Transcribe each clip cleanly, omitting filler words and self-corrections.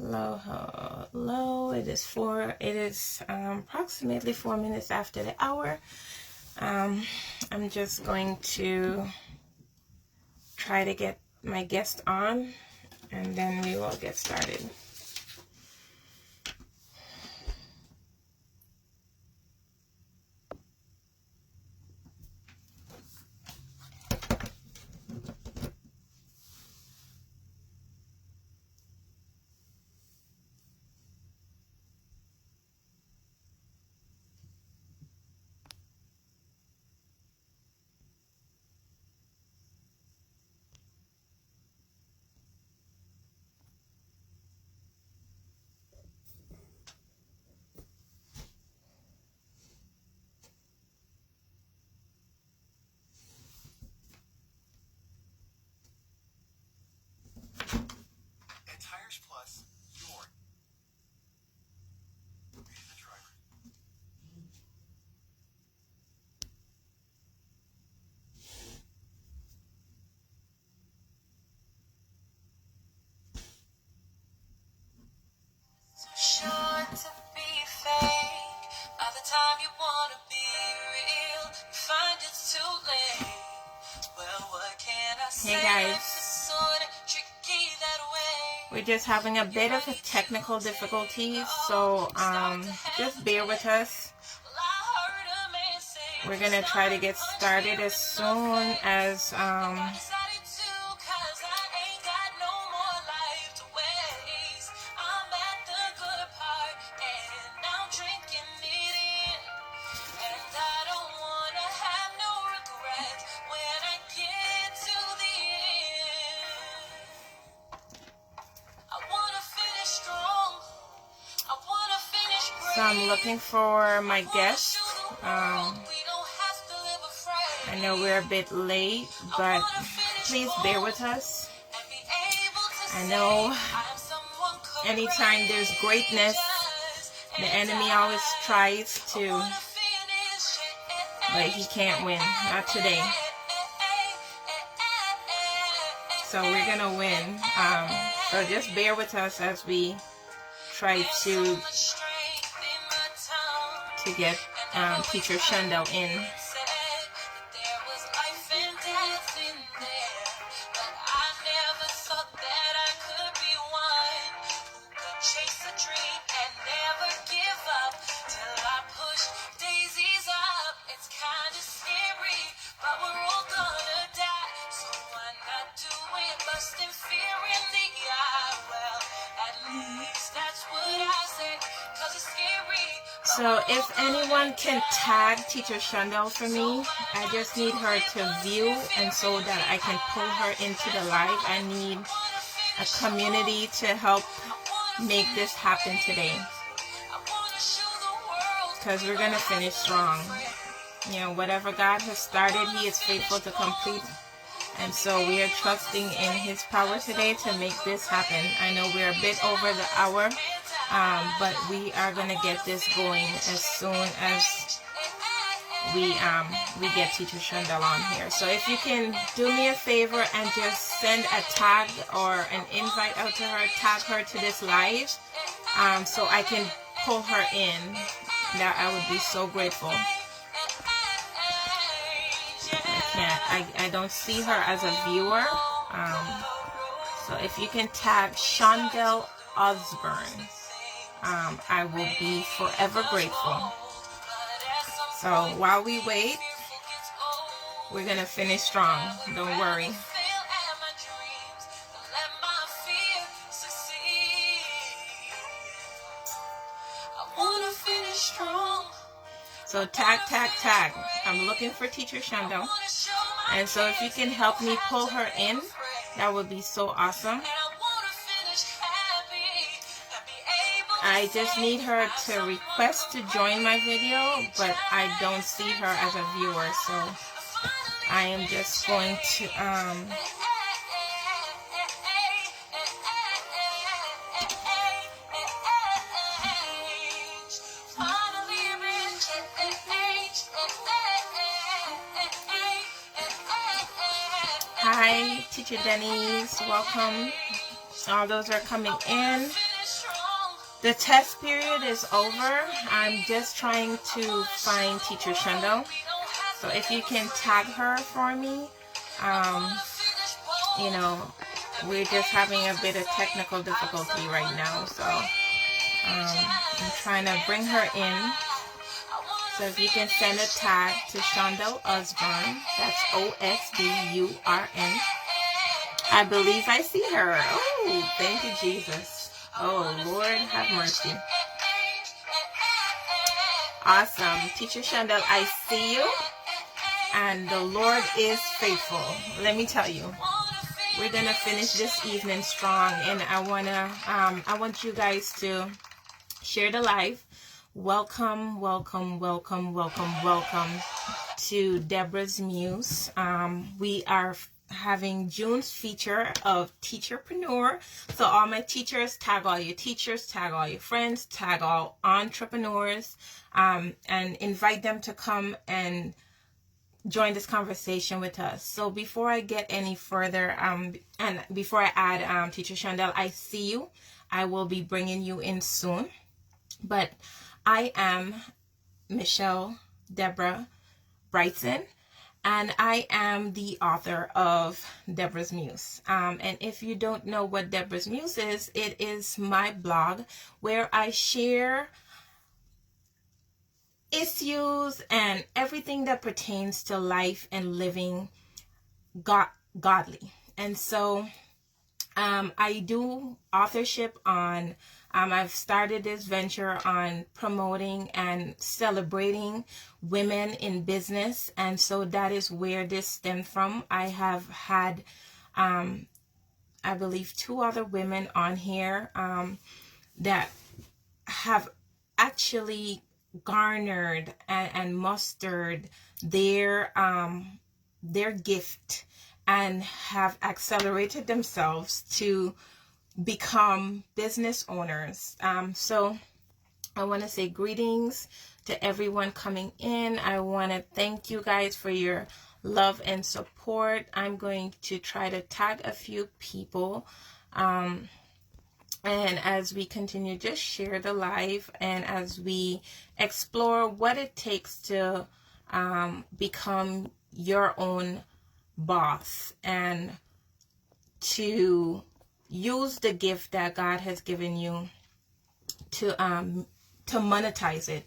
Hello. It is approximately 4 minutes after the hour. I'm just going to try to get my guest on, and then we will get started. Hey guys, we're just having a bit of a technical difficulty, so just bear with us. We're gonna try to get started as soon as I'm looking for my guest. I know we're a bit late, but please bear with us. I know anytime there's greatness, the enemy always tries to, but he can't win. Not today. So we're gonna win. So just bear with us as we try to get Teacher Shundell in. So if anyone can tag Teacher Shundell for me, I just need her to view, and so that I can pull her into the live. I need a community to help make this happen today, because we're going to finish strong. You know, whatever God has started, He is faithful to complete. And so we are trusting in His power today to make this happen. I know we're a bit over the hour. But we are going to get this going as soon as we get Teacher Shundell on here. So if you can do me a favor and just send a tag or an invite out to her, tag her to this live, so I can pull her in, that I would be so grateful. I don't see her as a viewer. So if you can tag Shundell Osbourne, I will be forever grateful. So while we wait, we're going to finish strong. Don't worry. So tag. I'm looking for Teacher Shundell. And so if you can help me pull her in, that would be so awesome. I just need her to request to join my video, but I don't see her as a viewer, so I am just going to Hi, Teacher Denise, welcome. All those are coming in. The test period is over. I'm just trying to find Teacher Shundell. So if you can tag her for me, you know, we're just having a bit of technical difficulty right now. So I'm trying to bring her in. So if you can send a tag to Shundell Osbourne, that's Osburn. I believe I see her. Oh, thank you, Jesus. Oh, Lord, have mercy. Awesome. Teacher Shundell, I see you. And the Lord is faithful. Let me tell you, we're going to finish this evening strong. And I want you guys to share the live. Welcome, welcome, welcome, welcome, welcome to Deborah's Muse. We are having June's feature of Teacherpreneur. So all my teachers, tag all your teachers, tag all your friends, tag all entrepreneurs, and invite them to come and join this conversation with us. So before I get any further, and before I add Teacher Shundell, I see you. I will be bringing you in soon. But I am Michelle Deborah Brightson, and I am the author of Deborah's Muse. And if you don't know what Deborah's Muse is, it is my blog where I share issues and everything that pertains to life and living godly. And so I do authorship on, I've started this venture on promoting and celebrating women in business. And so that is where this stemmed from. I have had, I believe, 2 other women on here that have actually garnered and mustered their gift and have accelerated themselves to become business owners. So I want to say greetings to everyone coming in. I want to thank you guys for your love and support. I'm going to try to tag a few people. And as we continue, just share the live, and as we explore what it takes to become your own boss and to use the gift that God has given you to monetize it.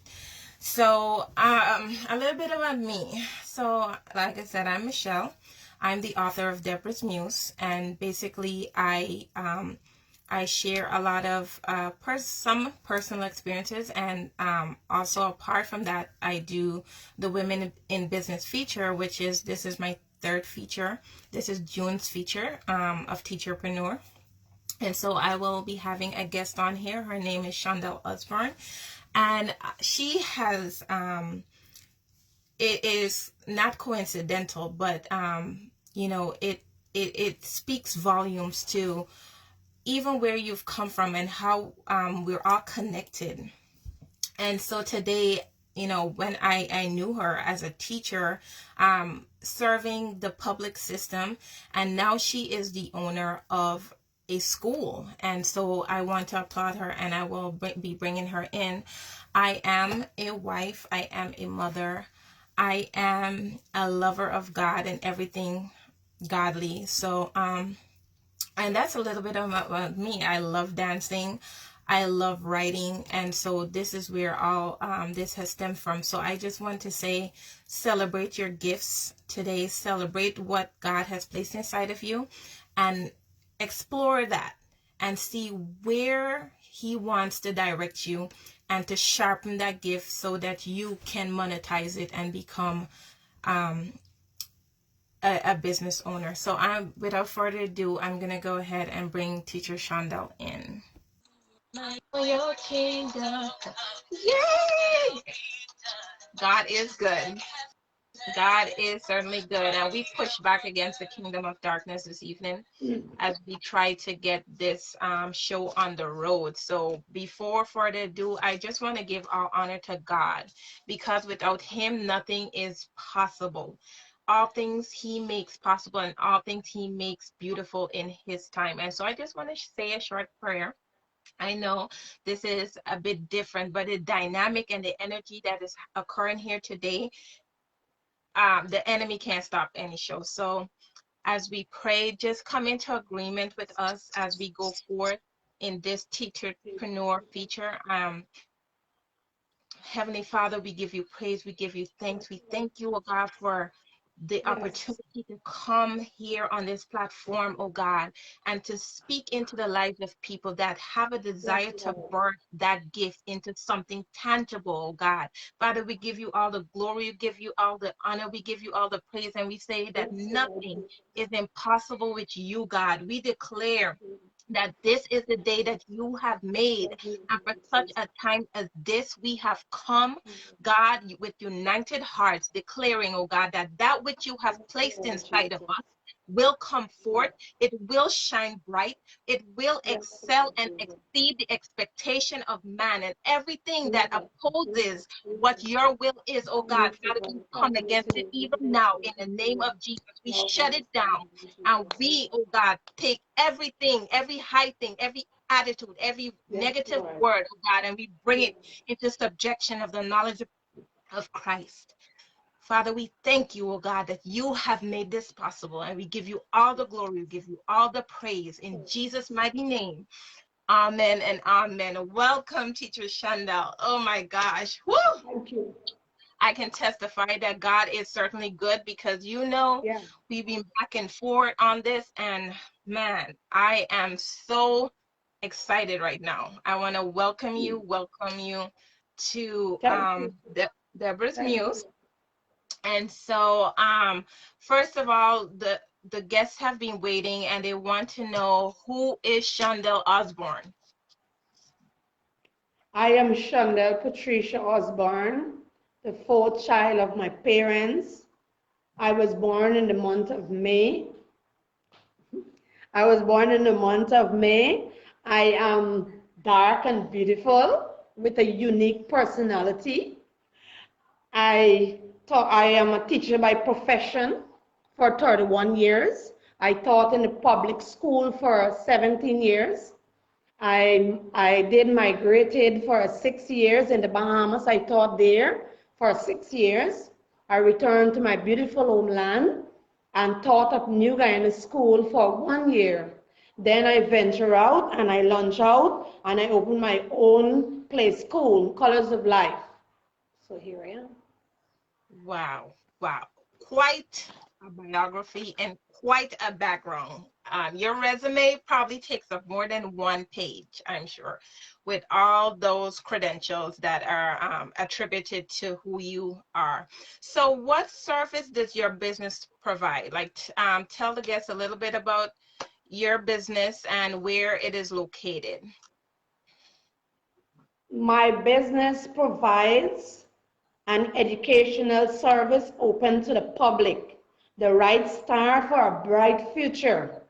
So a little bit about me. So like I said, I'm Michelle. I'm the author of Deborah's Muse, and basically I share a lot of some personal experiences, and also apart from that, I do the Women in Business feature, this is my 3rd feature. This is June's feature of Teacherpreneur. And so I will be having a guest on here. Her name is Shundell Osbourne. And she has, it is not coincidental, but, you know, it speaks volumes to even where you've come from and how we're all connected. And so today, you know, when I knew her as a teacher, serving the public system, and now she is the owner of a school. And so I want to applaud her, and I will be bringing her in. I am a wife. I am a mother. I am a lover of God and everything godly. So, and that's a little bit about me. I love dancing. I love writing. And so this is where all this has stemmed from. So I just want to say, celebrate your gifts today. Celebrate what God has placed inside of you, and explore that and see where He wants to direct you and to sharpen that gift so that you can monetize it and become a business owner. So without further ado, I'm going to go ahead and bring Teacher Shundell in. Your kingdom. Yay! God is good. God is certainly good. And we push back against the kingdom of darkness this evening as we try to get this show on the road. So before further ado, I just want to give all honor to God, because without Him, nothing is possible. All things He makes possible, and all things He makes beautiful in His time. And so I just want to say a short prayer. I know this is a bit different, but the dynamic and the energy that is occurring here today, the enemy can't stop any show. So as we pray, just come into agreement with us as we go forth in this Teacherpreneur feature. Heavenly Father, we give you praise, we give you thanks. We thank you, oh God, for the Yes. opportunity to come here on this platform, oh God, and to speak into the lives of people that have a Yes, desire to Lord. birth that gift into something tangible, oh God. Father, we give you all the glory, we give you all the honor, we give you all the praise, and we say that Yes, Lord. nothing is impossible with you, God. We declare that this is the day that you have made. And for such a time as this, we have come, God, with united hearts, declaring, oh God, that that which you have Yes, placed Lord inside of Jesus. us will come forth. It will shine bright. It will Yes, excel Lord and Jesus. exceed the expectation of man. And everything that Jesus, opposes Jesus, what Jesus. your will is, oh Have God, mercy, Father, we God. come Have against mercy, it Lord. even Have now mercy. in the Have name of mercy. Jesus. We Lord, shut it mercy, down. Lord And Jesus. we, oh God, take everything, every high thing, every attitude, every Yes, negative Lord. word, oh God, and we bring Yes. it into subjection of the knowledge of Christ. Father, we thank you, oh God, that you have made this possible, and we give you all the glory, we give you all the praise in Jesus' mighty name. Amen and amen. Welcome, Teacher Shundell. Oh my gosh. Woo! Thank you. I can testify that God is certainly good because Yeah. we've been back and forth on this, and man, I am so excited right now. I want to welcome you to Thank you. Deborah's Thank Muse. you. And so first of all, the guests have been waiting and they want to know, who is Shundell Osbourne? I am Shundell Patricia Osbourne, the fourth child of my parents. I was born in the month of May. I was born in the month of May. I am dark and beautiful with a unique personality. I am a teacher by profession for 31 years. I taught in the public school for 17 years. I did migrated for 6 years in the Bahamas. I taught there for 6 years. I returned to my beautiful homeland and taught at New Guyana School for 1 year. Then I venture out and I launch out and I open my own play school, Colors of Life. So here I am. Wow, wow. Quite a biography and quite a background. Your resume probably takes up more than one page, I'm sure, with all those credentials that are attributed to who you are. So, what service does your business provide? Like, tell the guests a little bit about your business and where it is located. My business provides an educational service open to the public, the right start for a bright future,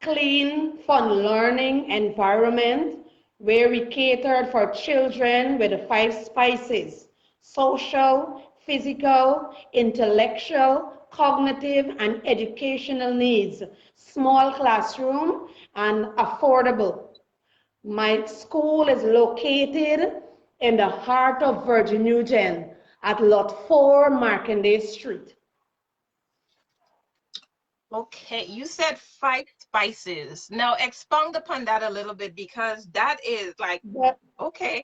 clean, fun learning environment where we catered for children with the 5 spices: social, physical, intellectual, cognitive, and educational needs, small classroom, and affordable. My school is located in the heart of Virgin Eugene at Lot 4 Markandale Street. Okay, you said 5 spices. Now expound upon that a little bit because that is like, The, okay.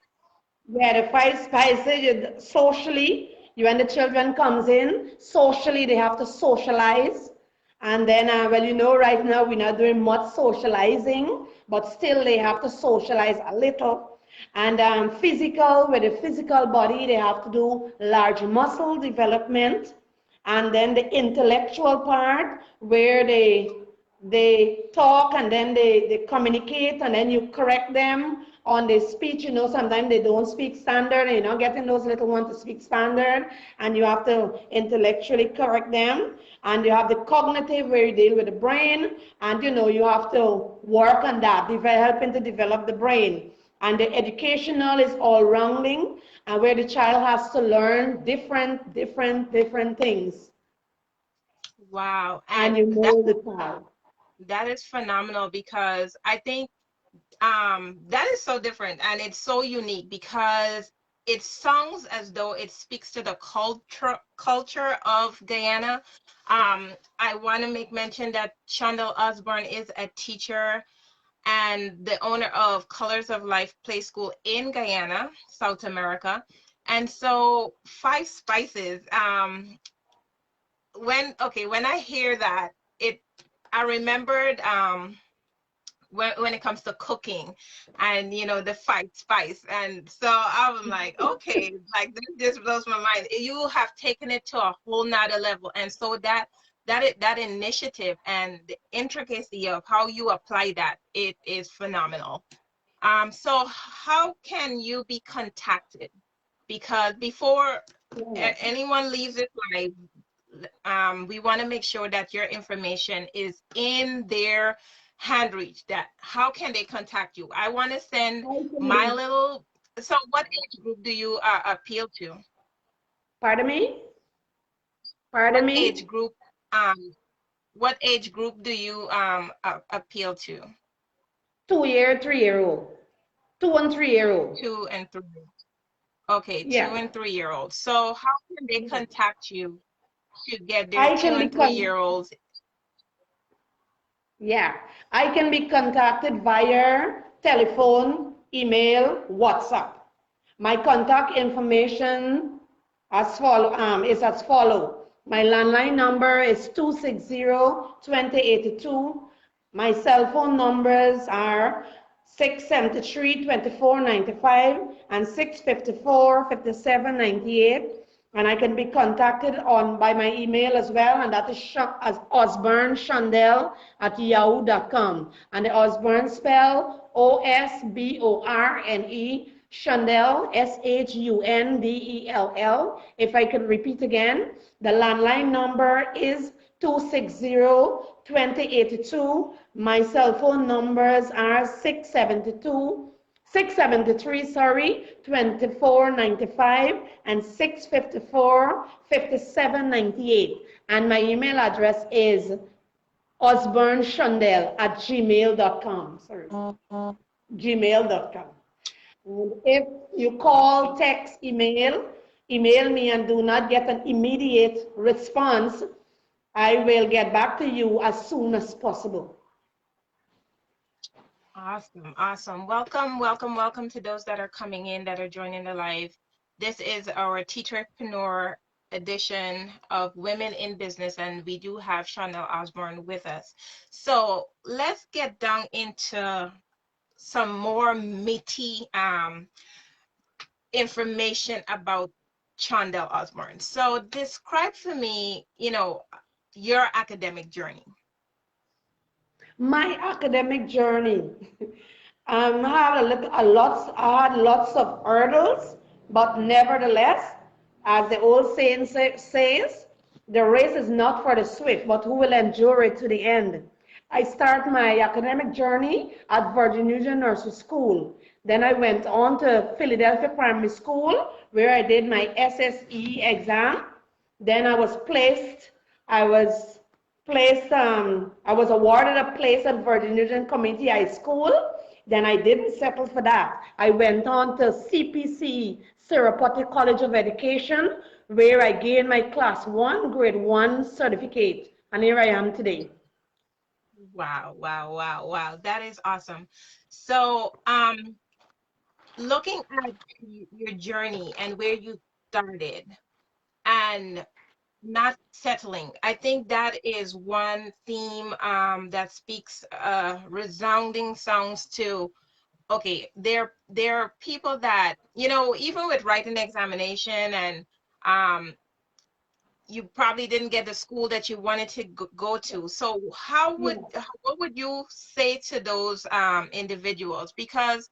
yeah, the 5 spices, socially, you and the children comes in, socially they have to socialize. And then, well, right now we're not doing much socializing, but still they have to socialize a little. And physical, with the physical body, they have to do large muscle development. And then the intellectual part where they talk and then they communicate and then you correct them on their speech. Sometimes they don't speak standard and you're not getting those little ones to speak standard, and you have to intellectually correct them. And you have the cognitive where you deal with the brain, and you have to work on that, helping to develop the brain. And the educational is all rounding, and where the child has to learn different things, Wow. and And you mold the child. that is phenomenal because I think That is so different and it's so unique because it sounds as though it speaks to the culture of Guyana. I want to make mention that Shundell Osbourne is a teacher and the owner of Colors of Life Play School in Guyana, South America. And so Five Spices, when I hear that, it I remembered when it comes to cooking and the five spice, and so I was like, okay, like this just blows my mind. You have taken it to a whole nother level, and so that initiative and the intricacy of how you apply that, it is phenomenal. So how can you be contacted? Because before Yes. anyone leaves this live, we want to make sure that your information is in their hand reach. That how can they contact you? I want to send I can my be, little. So, what age group do you appeal to? pardon me? What Pardon age me? group? What age group do you appeal to? 2 year, 3 year old. 2 and 3 year old. 2 and 3. Okay, two Yeah. and 3 year olds. So, how can they Yeah. contact you to get their I two can be and three con year olds? yeah. I can be contacted via telephone, email, WhatsApp. My contact information is as follow. My landline number is 260-2082. My cell phone numbers are 673-2495 and 654-5798. And I can be contacted on by my email as well, and that is as Osbourne Shundell at yahoo.com. And the Osbourne spell Osborne, Shundell, Shundell. If I can repeat again, the landline number is 260-2082. My cell phone numbers are 673, sorry, 2495 and 654 5798. And my email address is osborneshundell@gmail.com. Sorry, gmail.com. And if you call, text, email me and do not get an immediate response, I will get back to you as soon as possible. Awesome, awesome. Welcome, welcome, welcome to those that are coming in, that are joining the live. This is our Teacherpreneur edition of Women in Business, and we do have Shundell Osbourne with us. So let's get down into some more meaty information about Shundell Osbourne. So describe for me, your academic journey. My academic journey. I had lots of hurdles, but nevertheless, as the old saying says, the race is not for the swift, but who will endure it to the end. I start my academic journey at Virgin Union Nursery School. Then I went on to Philadelphia Primary School, where I did my SSE exam. Then I was I was awarded a place at Virgin Union Community High School. Then I didn't settle for that. I went on to CPC, Sirapoti College of Education, where I gained my Class 1, Grade 1 certificate. And here I am today. Wow, wow, wow, wow. That is awesome. So, looking at your journey and where you started and not settling, I think that is one theme that speaks resounding sounds to, okay, there are people that, even with writing examination and um, you probably didn't get the school that you wanted to go to. So Yeah, what would you say to those individuals? Because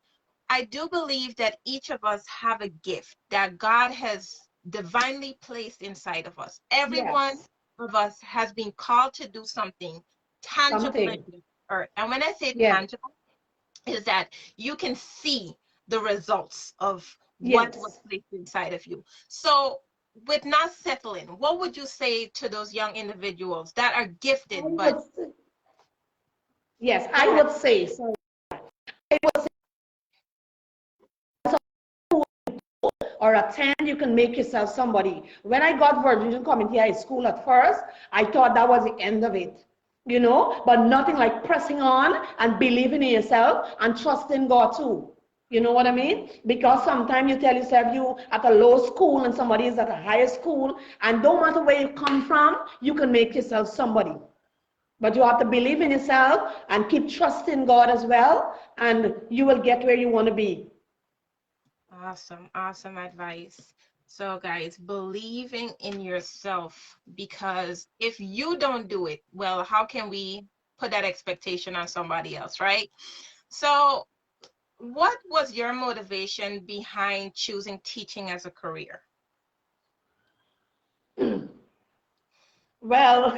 I do believe that each of us have a gift that God has divinely placed inside of us. Every one yes, of us has been called to do something tangible in something. the earth. And when I say Yes, tangible, is that you can see the results of what was yes. placed inside of you. So, with not settling, what would you say to those young individuals that are I gifted, but would, yes, go I ahead? would say, so or attend, you can make yourself somebody. When I got Virginia Community High School at first, I thought that was the end of it, you know, but nothing like pressing on and believing in yourself and trusting God too. You know what I mean? Because sometimes you tell yourself you at a low school and somebody is at a higher school, and no matter where you come from, you can make yourself somebody. But you have to believe in yourself and keep trusting God as well, and you will get where you want to be. Awesome, awesome advice. So, guys, believing in yourself, because if you don't do it, well, how can we put that expectation on somebody else, right? So, what was your motivation behind choosing teaching as a career? Well,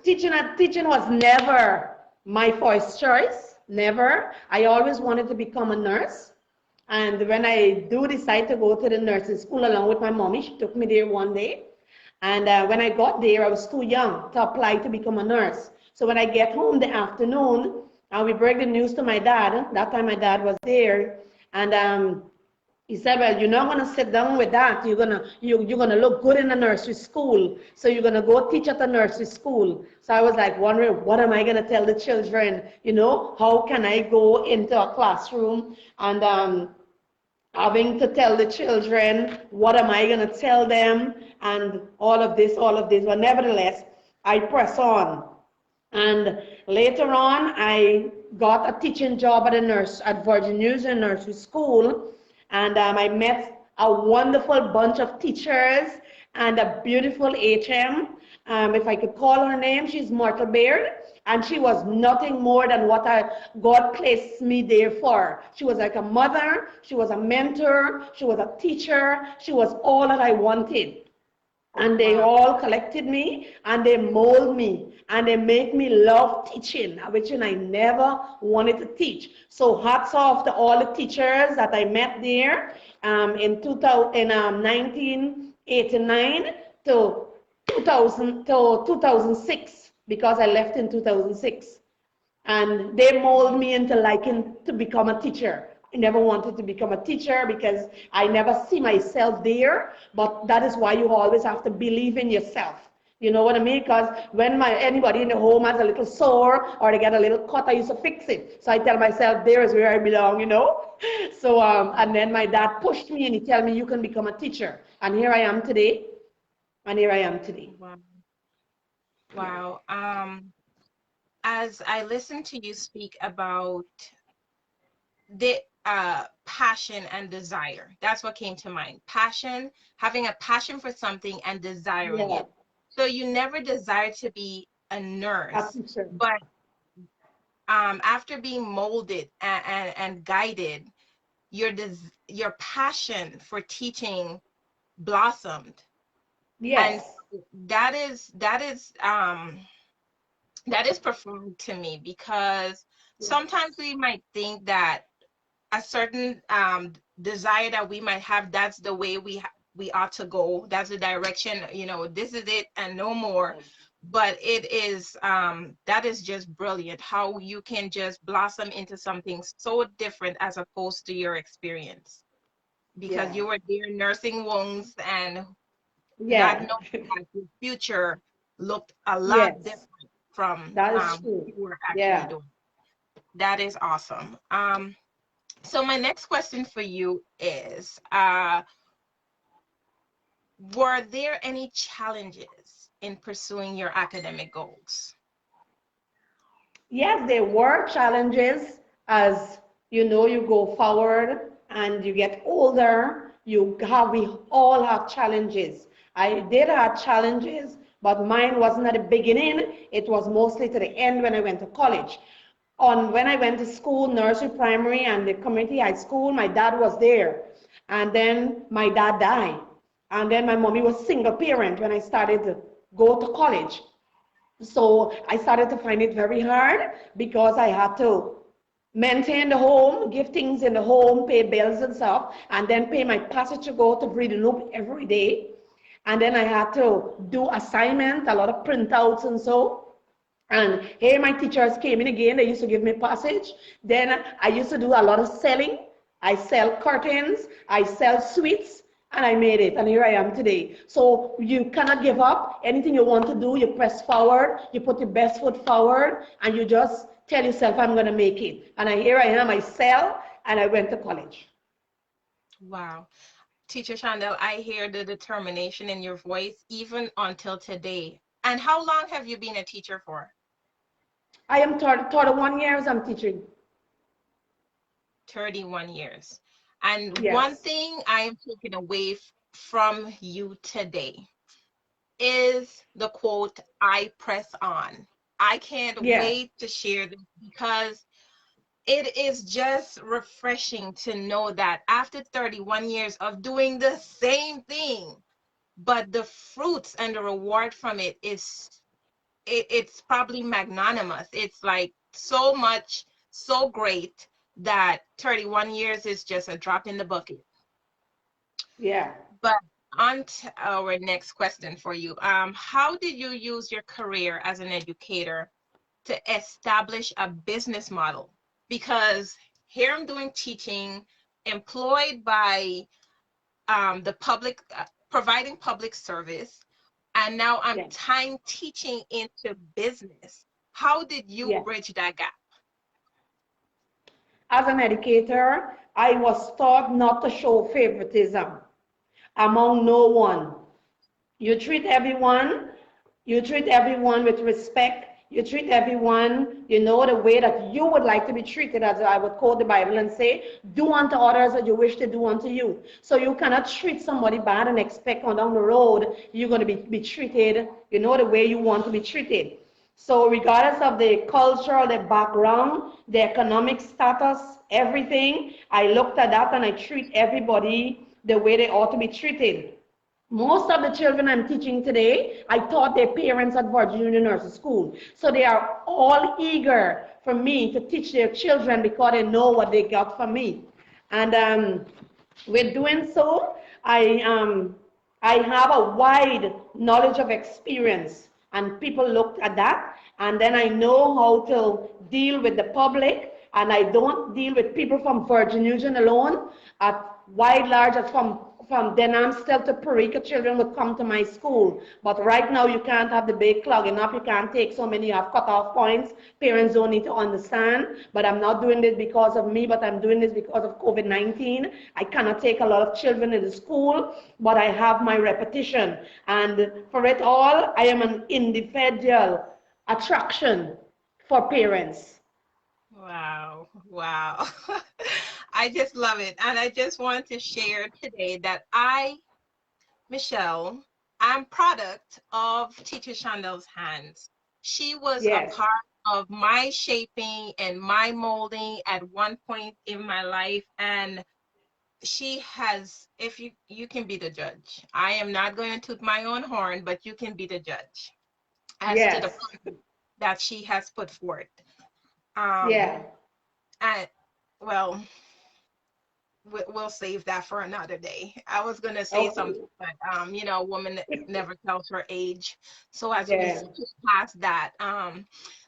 teaching was never my first choice, never. I always wanted to become a nurse. And when I do decide to go to the nursing school along with my mommy, she took me there one day. And when I got there, I was too young to apply to become a nurse. So when I get home the afternoon, and we break the news to my dad, that time my dad was there, and he said, well, you're not going to sit down with that. You're gonna look good in a nursery school. So you're going to go teach at a nursery school. So I was like wondering, what am I going to tell the children? You know, how can I go into a classroom and having to tell the children, what am I going to tell them? And all of this. But nevertheless, I press on. And later on, I got a teaching job at Virgin User Nursery School, and I met a wonderful bunch of teachers and a beautiful HM. If I could call her name, she's Myrtle Baird, and she was nothing more than what God placed me there for. She was like a mother, she was a mentor, she was a teacher, she was all that I wanted. And they all collected me and they mold me and they make me love teaching, which I never wanted to teach. So hats off to all the teachers that I met there in 1989 to 2006, because I left in 2006. And they mold me into liking to become a teacher. I never wanted to become a teacher because I never see myself there, but that is why you always have to believe in yourself. You know what I mean? Because when anybody in the home has a little sore or they get a little cut, I used to fix it. So I tell myself, there is where I belong, you know? So, and then my dad pushed me and he told me, you can become a teacher. And here I am today. And here I am today. Wow. Wow. As I listen to you speak about the passion and desire, that's what came to mind. Passion, having a passion for something and desiring Yeah. it. So you never desired to be a nurse, but after being molded and guided, your passion for teaching blossomed. And Yes. that is profound to me, because sometimes we might think that a certain desire that we might have, that's the way we ought to go, that's the direction, you know, this is it and no more. But it is that is just brilliant how you can just blossom into something so different as opposed to your experience, because Yeah. you were there nursing wounds and not Yeah. knowing that your future looked a lot Yes. different from That is what true. you were actually Yeah. doing. That is awesome. So my next question for you is, were there any challenges in pursuing your academic goals? Yes, there were challenges as you know you go forward and you get older. We all have challenges. I did have challenges, but mine wasn't at the beginning. It was mostly to the end when I went to college. When I went to school, nursery, primary, and the community high school, my dad was there. And then my dad died. And then my mommy was single parent when I started to go to college. So I started to find it very hard because I had to maintain the home, give things in the home, pay bills and stuff, and then pay my passage to go to Breeden Loop every day. And then I had to do assignment, a lot of printouts and so. And here my teachers came in again. They used to give me passage. Then I used to do a lot of selling. I sell curtains, I sell sweets, and I made it. And here I am today. So you cannot give up. Anything you want to do, you press forward, you put your best foot forward, and you just tell yourself, I'm going to make it. And here I am, I sell, and I went to college. Wow. Teacher Shundell, I hear the determination in your voice even until today. And how long have you been a teacher for? I am 31 years I'm teaching. 31 years. And one Yes. thing I am taking away from you today is the quote, I press on. I can't Yeah. wait to share this because it is just refreshing to know that after 31 years of doing the same thing, but the fruits and the reward from it is it's probably magnanimous. It's like so much, so great that 31 years is just a drop in the bucket. Yeah. But on to our next question for you. How did you use your career as an educator to establish a business model? Because here I'm doing teaching, employed by the public, providing public service, and now I'm Yeah. time teaching into business. How did you Yeah. bridge that gap? As an educator, I was taught not to show favoritism among no one. You treat everyone, you treat everyone with respect. You treat everyone, the way that you would like to be treated, as I would quote the Bible and say, do unto others as you wish to do unto you. So you cannot treat somebody bad and expect on down the road you're going to be treated, the way you want to be treated. So regardless of the culture, the background, the economic status, everything, I looked at that and I treat everybody the way they ought to be treated. Most of the children I'm teaching today, I taught their parents at Virginia University School. So they are all eager for me to teach their children because they know what they got from me. And with doing so, I have a wide knowledge of experience, and people look at that, and then I know how to deal with the public, and I don't deal with people from Virgin Union alone. At wide large, from Denham still to Parika, children would come to my school. But right now, you can't have the big clogging up. You can't take so many, you have cut-off points. Parents don't need to understand. But I'm not doing this because of me, but I'm doing this because of COVID-19. I cannot take a lot of children in the school, but I have my repetition. And for it all, I am an individual attraction for parents. Wow, wow. I just love it. And I just want to share today that Michelle, I'm product of Teacher Shundell's hands. She was a Yes. part of my shaping and my molding at one point in my life. And she has, if you can be the judge. I am not going to toot my own horn, but you can be the judge as to the Yes. product that she has put forth. Um, Yeah. and well, we'll save that for another day. I was gonna say Okay. something, but a woman never tells her age. So as we Yeah. skip past that,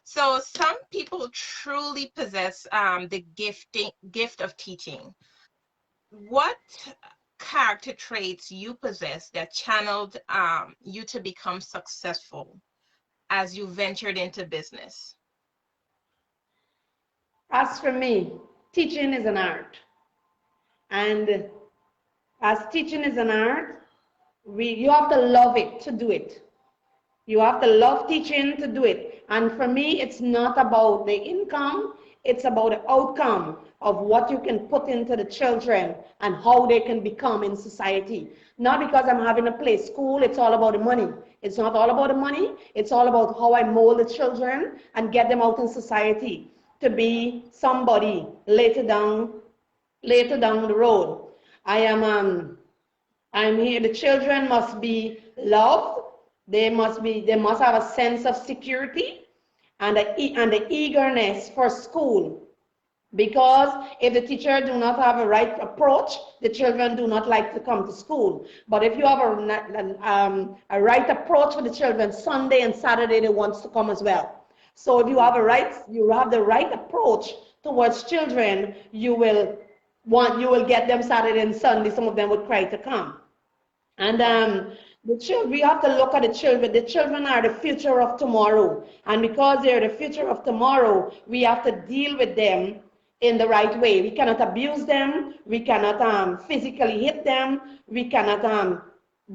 so some people truly possess the gift of teaching. What character traits you possess that channeled you to become successful as you ventured into business? As for me, teaching is an art. And as teaching is an art, you have to love it to do it. You have to love teaching to do it. And for me, it's not about the income, it's about the outcome of what you can put into the children and how they can become in society. Not because I'm having a play school, it's all about the money. It's not all about the money, it's all about how I mold the children and get them out in society to be somebody later down the road. I'm here. The children must be loved. They must have a sense of security and the eagerness for school. Because if the teacher do not have a right approach, the children do not like to come to school. But if you have a right approach for the children, Sunday and Saturday they want to come as well. So if you have the right approach towards children, you will get them Saturday and Sunday. Some of them would cry to come. And the children, we have to look at the children. The children are the future of tomorrow. And because they're the future of tomorrow, we have to deal with them in the right way. We cannot abuse them. We cannot physically hit them. We cannot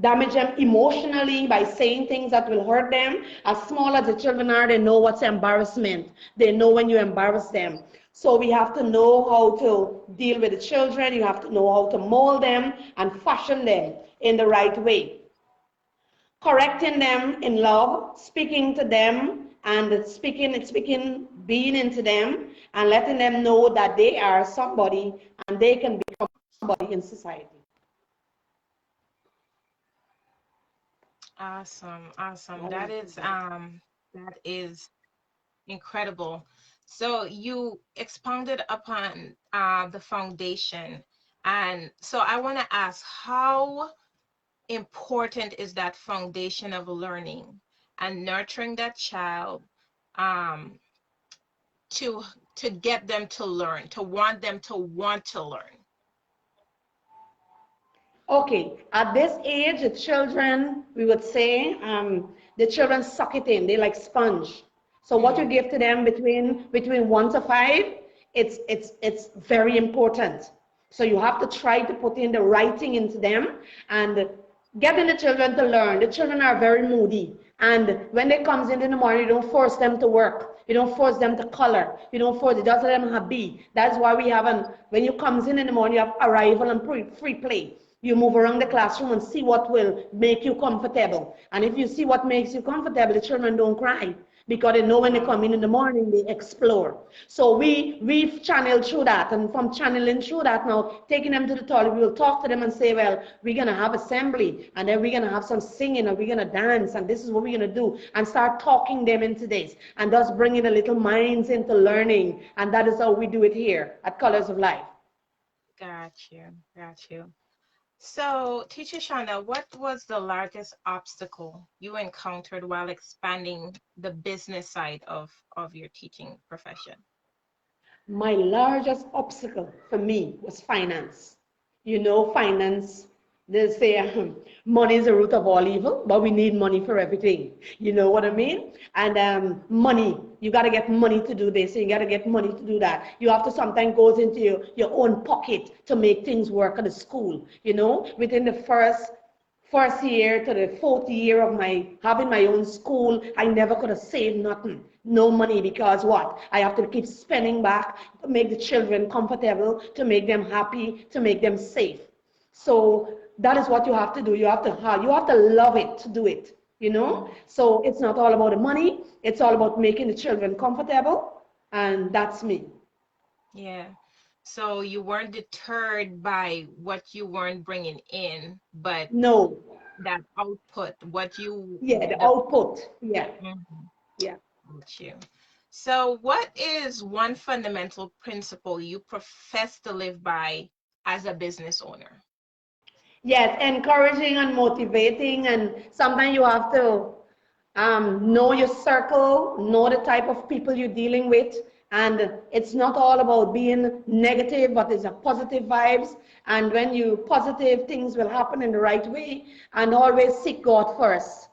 damage them emotionally by saying things that will hurt them. As small as the children are, they know what's embarrassment. They know when you embarrass them. So we have to know how to deal with the children. You have to know how to mold them and fashion them in the right way. Correcting them in love, speaking to them and speaking being into them and letting them know that they are somebody and they can become somebody in society. Awesome, awesome. That is incredible. So you expounded upon the foundation, and so I want to ask, how important is that foundation of learning and nurturing that child um, to get them to learn, to want them to want to learn? Okay, at this age, the children, we would say, the children suck it in. They like sponge. So what you give to them between 1 to 5, it's very important. So you have to try to put in the right thing into them and getting the children to learn. The children are very moody. And when they comes in the morning, you don't force them to work. You don't force them to color. You don't force it. Just let them happy. That's why we have when you comes in the morning, you have arrival and free play. You move around the classroom and see what will make you comfortable. And if you see what makes you comfortable, the children don't cry because they know when they come in the morning, they explore. So we've channeled through that. And from channeling through that now, taking them to the toilet, we will talk to them and say, well, we're going to have assembly and then we're going to have some singing and we're going to dance and this is what we're going to do and start talking them into this and thus bringing the little minds into learning. And that is how we do it here at Colors of Life. Got you, got you. So, Teacher Shundell, what was the largest obstacle you encountered while expanding the business side of your teaching profession? My largest obstacle for me was finance. You know, finance, they say money is the root of all evil, but we need money for everything. You know what I mean? And money, you got to get money to do this, and you got to get money to do that. You have to sometimes go into your own pocket to make things work at the school. You know, within the first year to the fourth year of having my own school, I never could have saved nothing. No money because what? I have to keep spending back to make the children comfortable, to make them happy, to make them safe. So that is what you have to do. You have to love it to do it, you know? So it's not all about the money. It's all about making the children comfortable. And that's me. Yeah. So you weren't deterred by what you weren't bringing in, but no, that output, what you... Yeah, the output. Yeah. Mhm. Yeah. Got you. So what is one fundamental principle you profess to live by as a business owner? Yes, encouraging and motivating, and sometimes you have to know your circle, know the type of people you're dealing with, and it's not all about being negative, but it's a positive vibes, and when you positive, things will happen in the right way, and always seek God first.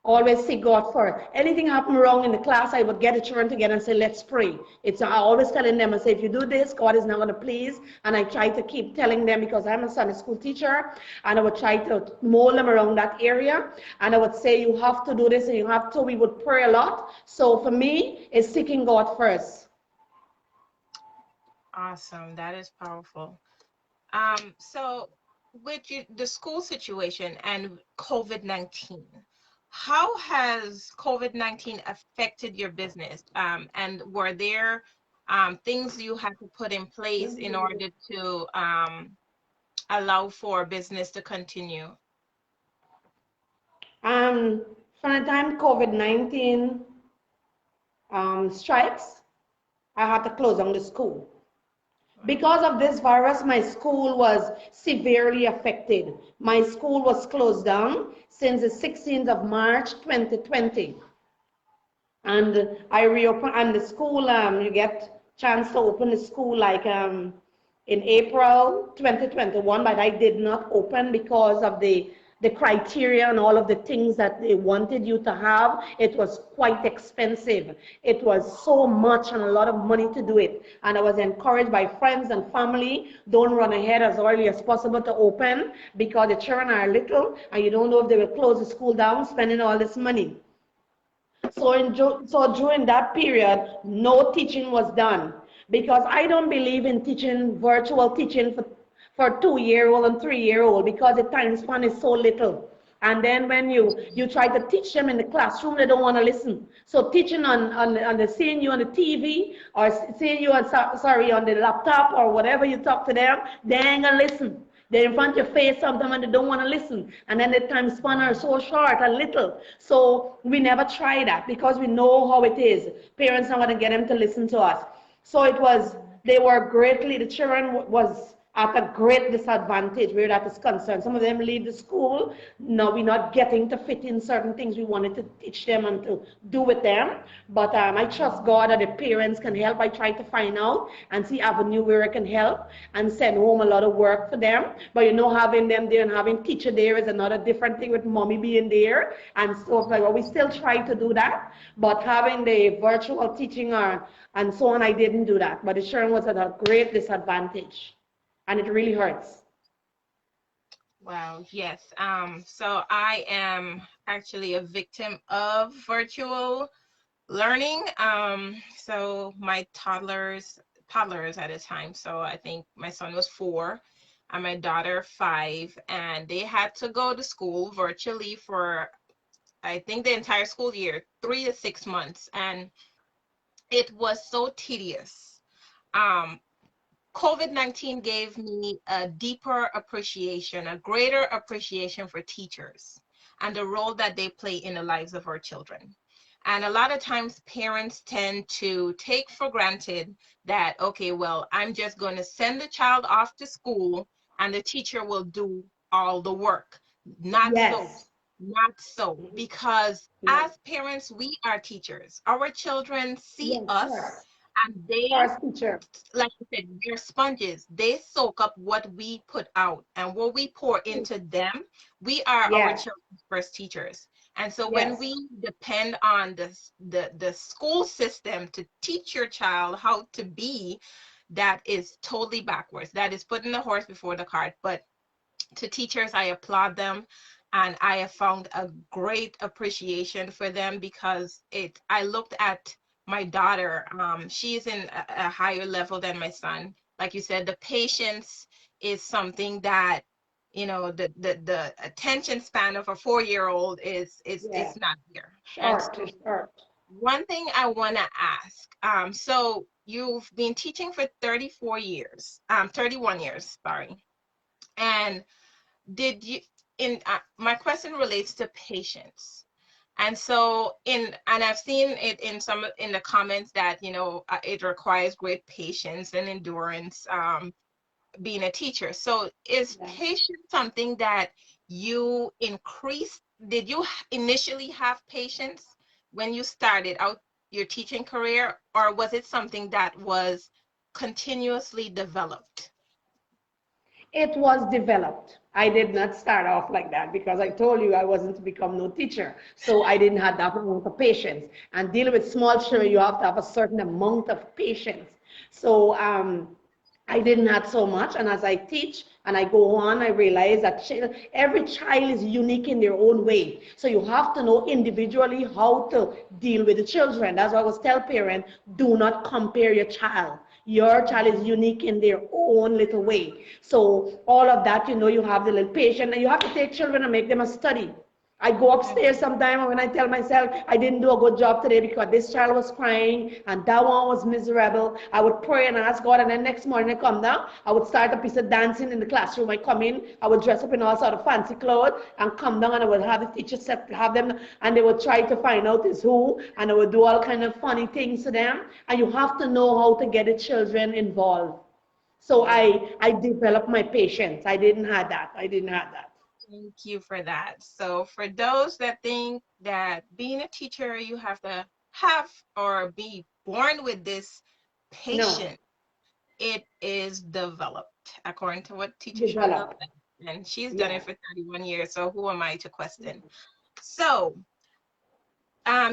Always seek God first. Anything happen wrong in the class, I would get the children together and say, let's pray. I always telling them, I say, if you do this, God is not going to please. And I try to keep telling them because I'm a Sunday school teacher, and I would try to mold them around that area. And I would say, you have to do this and you have to. We would pray a lot. So for me, it's seeking God first. Awesome. That is powerful. So with the school situation and COVID-19, how has COVID-19 affected your business? And were there things you had to put in place in order to allow for business to continue? From the time COVID-19 strikes, I had to close down the school. Because of this virus, my school was severely affected. My school was closed down since the 16th of March, 2020. And I reopen, and the school, you get chance to open the school like in April 2021, but I did not open because of the criteria and all of the things that they wanted you to have. It was quite expensive. It was so much and a lot of money to do it. And I was encouraged by friends and family, don't run ahead as early as possible to open because the children are little and you don't know if they will close the school down, spending all this money. So during that period, no teaching was done because I don't believe in teaching virtual teaching for 2-year-old and 3-year-old because the time span is so little. And then when you try to teach them in the classroom, they don't want to listen. So teaching on the seeing you on the TV or seeing you on sorry on the laptop or whatever you talk to them, they ain't gonna listen. They're in front of your face sometimes and they don't want to listen. And then the time span are so short and little. So we never try that because we know how it is. Parents are going to get them to listen to us. So it was, they were greatly, the children was at a great disadvantage where that is concerned. Some of them leave the school. Now we're not getting to fit in certain things we wanted to teach them and to do with them. But I trust God that the parents can help. I try to find out and see avenue where I can help and send home a lot of work for them. But you know, having them there and having teacher there is another different thing with mommy being there and stuff like that. We still try to do that. But having the virtual teaching and so on, I didn't do that. But the children was at a great disadvantage. And it really hurts. Wow, yes. So I am actually a victim of virtual learning. So my toddlers at a time. So I think my son was 4 and my daughter 5, and they had to go to school virtually for, I think, the entire school year, 3 to 6 months. And it was so tedious. Um, COVID-19 gave me a deeper appreciation, a greater appreciation for teachers and the role that they play in the lives of our children. And a lot of times parents tend to take for granted that, okay, well, I'm just going to send the child off to school and the teacher will do all the work. Not so. Yes. Not so. Because Yes. as parents, we are teachers. Our children see Yes. us Yes. and they, First teacher. like you said, they're sponges. They soak up what we put out, and what we pour into them. We are our Yes. children's first teachers. And so when Yes. we depend on the school system to teach your child how to be, that is totally backwards. That is putting the horse before the cart. But to teachers, I applaud them. And I have found a great appreciation for them because I looked at my daughter. She's in a higher level than my son. Like you said, the patience is something that, the attention span of a 4-year-old is Yes. not here. And Short. so Short. one thing I want to ask, so you've been teaching for 34 years, 31 years, sorry. And did you in my question relates to patience. And so and I've seen it in the comments that it requires great patience and endurance, being a teacher. So is Yeah. patience something that you increased? Did you initially have patience when you started out your teaching career, or was it something that was continuously developed? It was developed. I did not start off like that because I told you I wasn't to become no teacher. So I didn't have that amount of patience. And dealing with small children, you have to have a certain amount of patience. So I didn't have so much. And as I teach and I go on, I realize that every child is unique in their own way. So you have to know individually how to deal with the children. That's why I always tell parents, do not compare your child. Your child is unique in their own little way. So all of that, you have the little patient, and you have to take children and make them a study. I go upstairs sometime when I tell myself I didn't do a good job today because this child was crying and that one was miserable. I would pray and ask God, and then next morning I come down, I would start a piece of dancing in the classroom. I come in, I would dress up in all sort of fancy clothes and come down, and I would have the teacher have them, and they would try to find out is who, and I would do all kind of funny things to them. And you have to know how to get the children involved. So Yeah. I developed my patience. I didn't have that. I didn't have that. Thank you for that. So for those that think that being a teacher, you have to have or be born with this No, patience. It is developed, according to what Teacher Shundell develop. said. And she's done Yeah. it for 31 years, so who am I to question? So,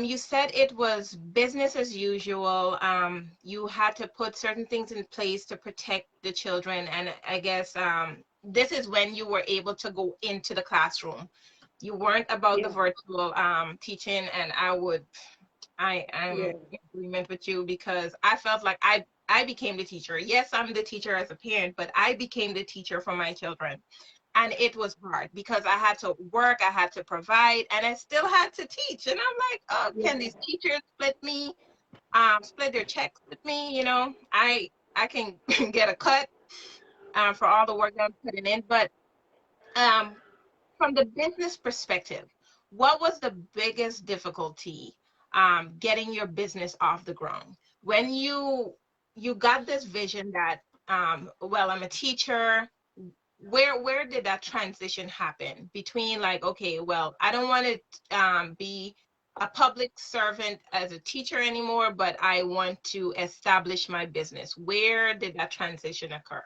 you said it was business as usual. You had to put certain things in place to protect the children, and I guess this is when you were able to go into the classroom. You weren't about the Yeah. virtual teaching, and I'm Yeah. in agreement with you because I felt like I became the teacher. Yes, I'm the teacher as a parent, but I became the teacher for my children. And it was hard because I had to work, I had to provide, and I still had to teach. And I'm like, oh, can Yeah. these teachers split their checks with me? I can get a cut for all the work I'm putting in. But um, from the business perspective, what was the biggest difficulty getting your business off the ground when you got this vision that well, I'm a teacher. Where did that transition happen between like, okay, well, I don't want to be a public servant as a teacher anymore, but I want to establish my business? Where did that transition occur?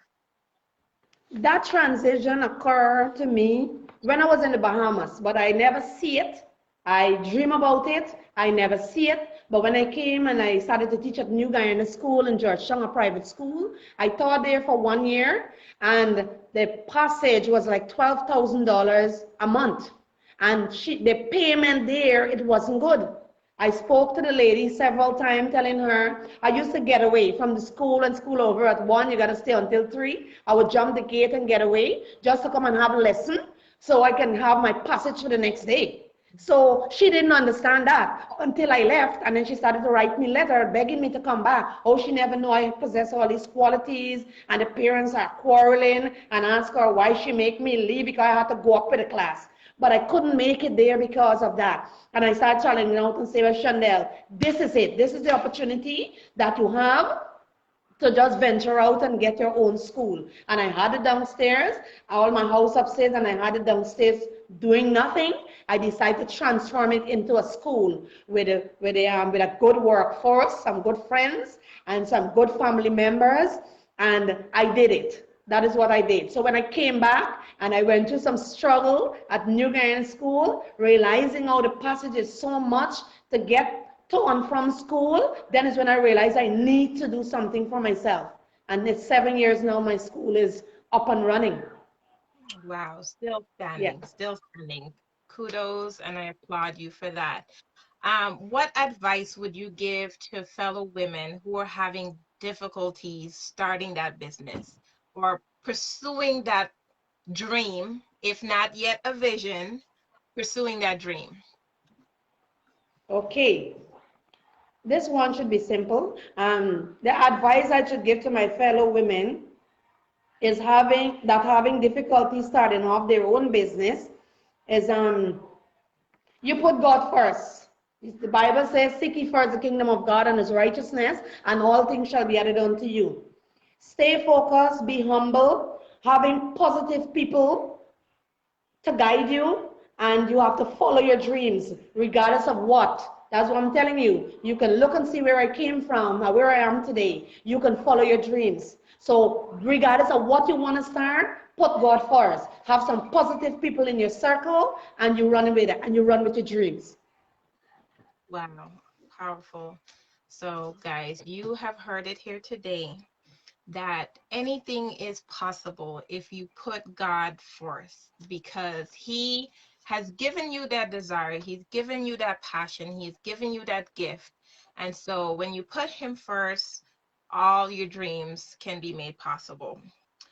That transition occurred to me when I was in the Bahamas, but I never see it. I dream about it. I never see it. But when I came and I started to teach at New Guyana School in Georgetown, a private school, I taught there for 1 year, and the passage was like $12,000 a month. And the payment there, it wasn't good. I spoke to the lady several times telling her I used to get away from the school and school over at 1. You got to stay until 3. I would jump the gate and get away just to come and have a lesson so I can have my passage for the next day. So she didn't understand that until I left, and then she started to write me letter begging me to come back. Oh, she never knew I possess all these qualities, and the parents are quarreling and ask her why she make me leave because I had to go up with the class. But I couldn't make it there because of that. And I started challenging out and say, well, Shundell, this is it. This is the opportunity that you have to just venture out and get your own school. And I had it downstairs, all my house upstairs, and I had it downstairs doing nothing. I decided to transform it into a school with a good workforce, some good friends, and some good family members. And I did it. That is what I did. So when I came back and I went through some struggle at New Guyana School, realizing how the passage is so much to get to and from school, then is when I realized I need to do something for myself. And it's 7 years now, my school is up and running. Wow, Yeah. still standing. Kudos, and I applaud you for that. What advice would you give to fellow women who are having difficulties starting that business or pursuing that dream, if not yet a vision, pursuing that dream? Okay. This one should be simple. The advice I should give to my fellow women is having difficulty starting off their own business is you put God first. The Bible says, seek ye first the kingdom of God and his righteousness, and all things shall be added unto you. Stay focused, be humble, having positive people to guide you, and you have to follow your dreams regardless of what. That's what I'm telling you. You can look and see where I came from and where I am today. You can follow your dreams. So regardless of what you want to start, put God first. Have some positive people in your circle, and you run with it, and you run with your dreams. Wow, powerful. So, guys, you have heard it here today that anything is possible if you put God first, because He has given you that desire, He's given you that passion, He's given you that gift. And so when you put Him first, all your dreams can be made possible.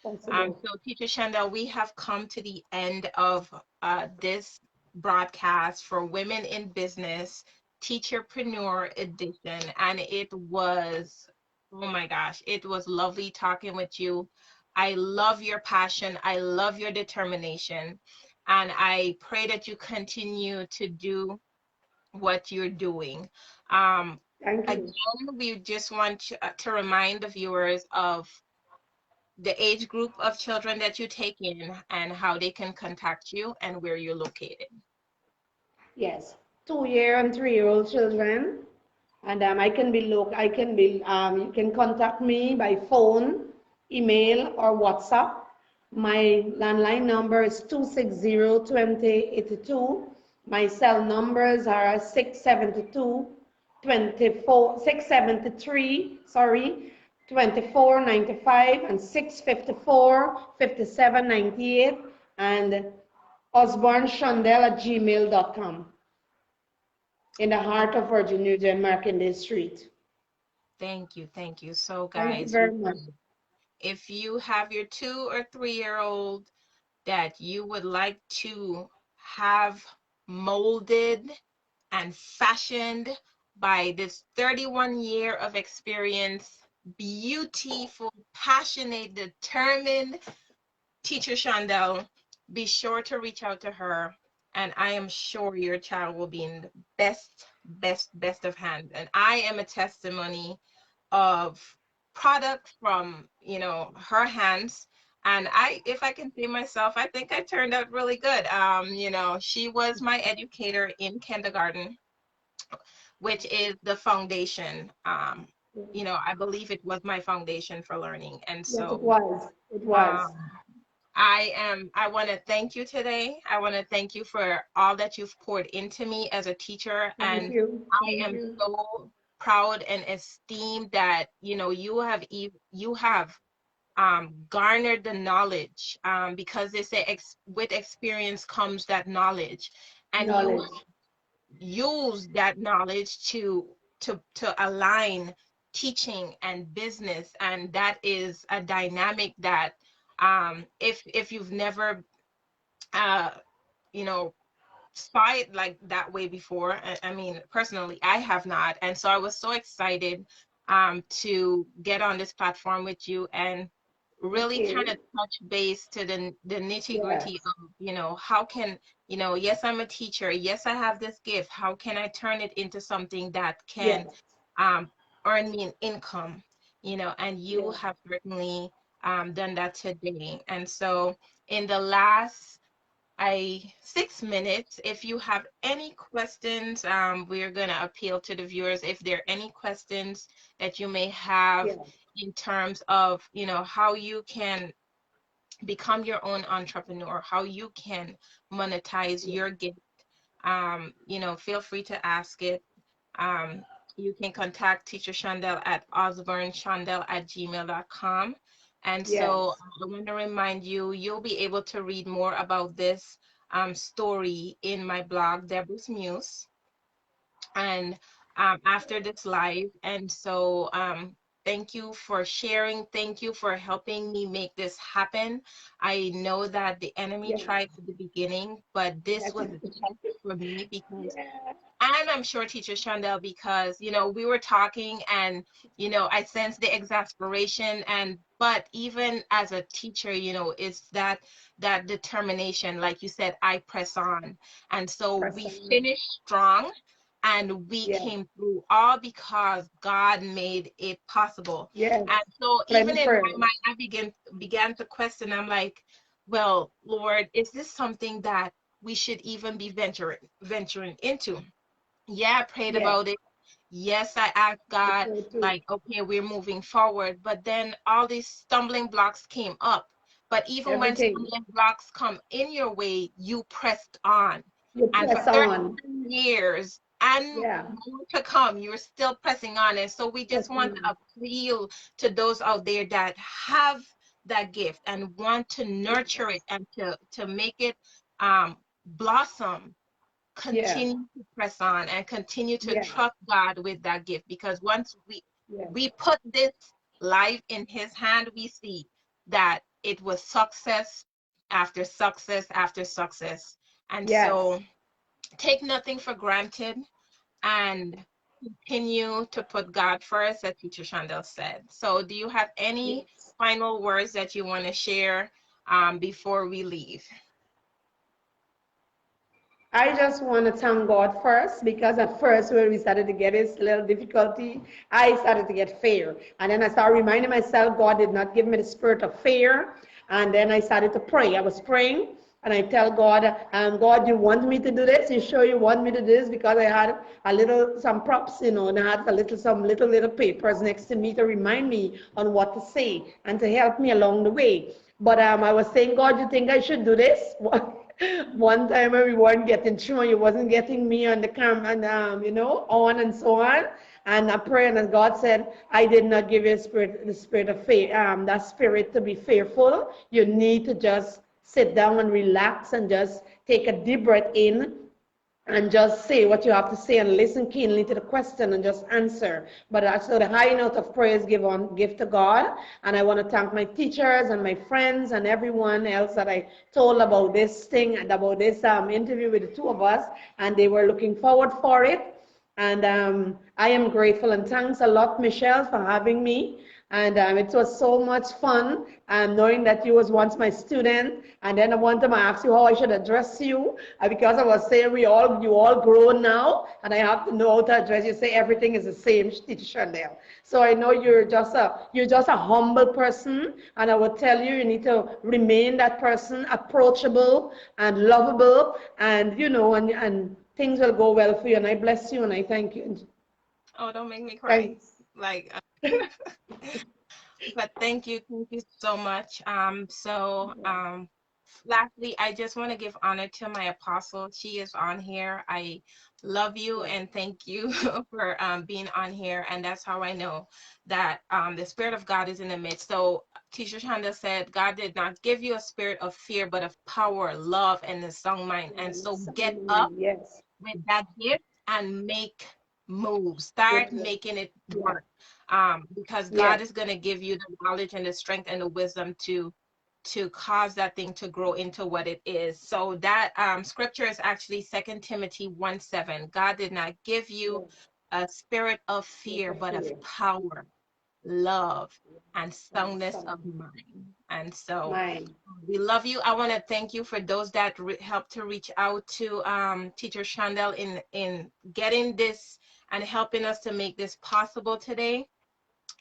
Possible. So, Teacher Shundell, we have come to the end of this broadcast for Women in Business Teacherpreneur edition. And it was, oh my gosh, it was lovely talking with you. I love your passion. I love your determination. And I pray that you continue to do what you're doing. Um, Thank Again, you. we just want to remind the viewers of the age group of children that you take in and how they can contact you and where you're located. Yes. 2 year and 3 year old children. And I can be you can contact me by phone, email, or WhatsApp. My landline number is 260-2082. My cell numbers are 673, 2495 and 654-5798, and osbourneshundell@gmail.com, in the heart of Virginia, New Markindale Street. Thank you. Thank you. So Thank you guys, very much. if you have your 2 or 3-year-old that you would like to have molded and fashioned by this 31 year of experience, beautiful, passionate, determined teacher Shundell, be sure to reach out to her, and I am sure your child will be in the best of hands. And I am a testimony of product from, you know, her hands. And if I can say myself, I think I turned out really good. You know, she was my educator in kindergarten, which is the foundation. You know, I believe it was my foundation for learning. And Yes, it so was. It was. um, I want to thank you today. I want to thank you for all that you've poured into me as a teacher. Thank And you. I Thank am you. so proud and esteemed that, you know, you have garnered the knowledge, because they say with experience comes that knowledge, and you Knowledge. use that knowledge to align teaching and business. And that is a dynamic that, if you've never uh you know saw it like that way before. I mean, personally, I have not. And so I was so excited to get on this platform with you and really kind Okay. of touch base to the nitty Yes. gritty of, you know, how can, you know, yes, I'm a teacher. Yes, I have this gift. How can I turn it into something that can Yes. um, earn me an income, you know? And you Yes. have certainly done that today. And so in the last 6 minutes, if you have any questions, we're going to appeal to the viewers. If there are any questions that you may have Yes. in terms of, you know, how you can become your own entrepreneur, how you can monetize Yes. your gift, you know, feel free to ask it. Um, you can contact Teacher Shundell at osbourneshundell@gmail.com. And so Yes. I want to remind you, you'll be able to read more about this story in my blog, Deborah's Muse, and after this live. And so thank you for sharing. Thank you for helping me make this happen. I know that the enemy Yes. tried at the beginning, but this Yes. was a test for me because, Yeah. and I'm sure Teacher Shundell, because, you know, we were talking and, you know, I sensed the exasperation. And but even as a teacher, you know, it's that determination. Like you said, I press on. And so we Person. finished strong, and we Yes. came through, all because God made it possible. Yes. And so even Plenty in my prayers. mind, I began to question. I'm like, well, Lord, is this something that we should even be venturing into? Yeah, I prayed Yes. about it. Yes, I asked I God, pray too. like, okay, we're moving forward. But then all these stumbling blocks came up. But even when Everything. stumbling blocks come in your way, you pressed on. You And for press on. 31 years and Yeah. more to come, you're still pressing on. And so we just Pressing want on. to appeal to those out there that have that gift and want to nurture it and to make it blossom. Yes. Continue to press on and continue to Yes. trust God with that gift, because once Yes. we put this life in his hand, we see that it was success after success after success. And Yes. so take nothing for granted and continue to put God first, as Teacher Shundell said. So do you have any Yes. final words that you want to share before we leave? I just want to thank God first, because at first when we started to get this little difficulty, I started to get fear. And then I started reminding myself God did not give me the spirit of fear. And then I started to pray. I was praying And I tell God, God, you want me to do this? You sure you want me to do this? Because I had some props, and I had some little papers next to me to remind me on what to say and to help me along the way. But I was saying, God, you think I should do this? One time when we weren't getting through, and you wasn't getting me on the camera, and on and so on. And I prayed, and God said, I did not give you the spirit of faith, that spirit to be fearful. You need to just sit down and relax and just take a deep breath in and just say what you have to say and listen keenly to the question and just answer. But so the high note of praise give to God. And I want to thank my teachers and my friends and everyone else that I told about this thing, about this interview with the two of us, and they were looking forward for it. And I am grateful, and thanks a lot, Michelle, for having me. And it was so much fun knowing that you was once my student. And then one time I asked you how I should address you because I was saying you all grown now, and I have to know how to address you. Say everything is the same, Teacher Shundell. So I know you're just a humble person, and I would tell you, you need to remain that person, approachable and lovable, and and things will go well for you. And I bless you and I thank you. Oh, don't make me cry. Thanks. Like, but thank you so much. Lastly, I just want to give honor to my apostle. She is on here. I love you and thank you for being on here. And that's how I know that the Spirit of God is in the midst. So Teacher Shanda said, God did not give you a spirit of fear, but of power, love, and a sound mind. And so get up Yes. with that gift and make moves. Start making it work. Because God is going to give you the knowledge and the strength and the wisdom to cause that thing to grow into what it is. So that scripture is actually 2 Timothy 1:7. God did not give you a spirit of fear, but of power, love, and soundness of mind. And so we love you. I want to thank you for those that helped to reach out to Teacher Shundell in getting this and helping us to make this possible today.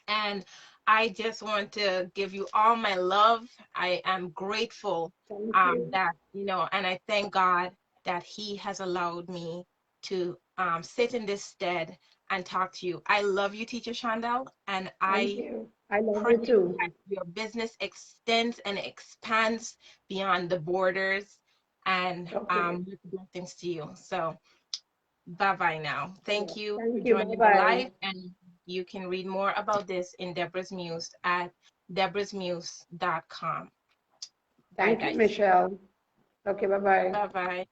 And I just want to give you all my love. I am grateful that, and I thank God that He has allowed me to sit in this stead and talk to you. I love you, Teacher Shundell, and Thank you. I love pray you too. that your business extends and expands beyond the borders and with blessings to you. So bye-bye now. Thank you for Thank you. joining the Bye-bye. live, and you can read more about this in Deborah's Muse at deborahsmuse.com. Bye, Thank you, guys. Michelle. Okay, bye-bye. Bye-bye.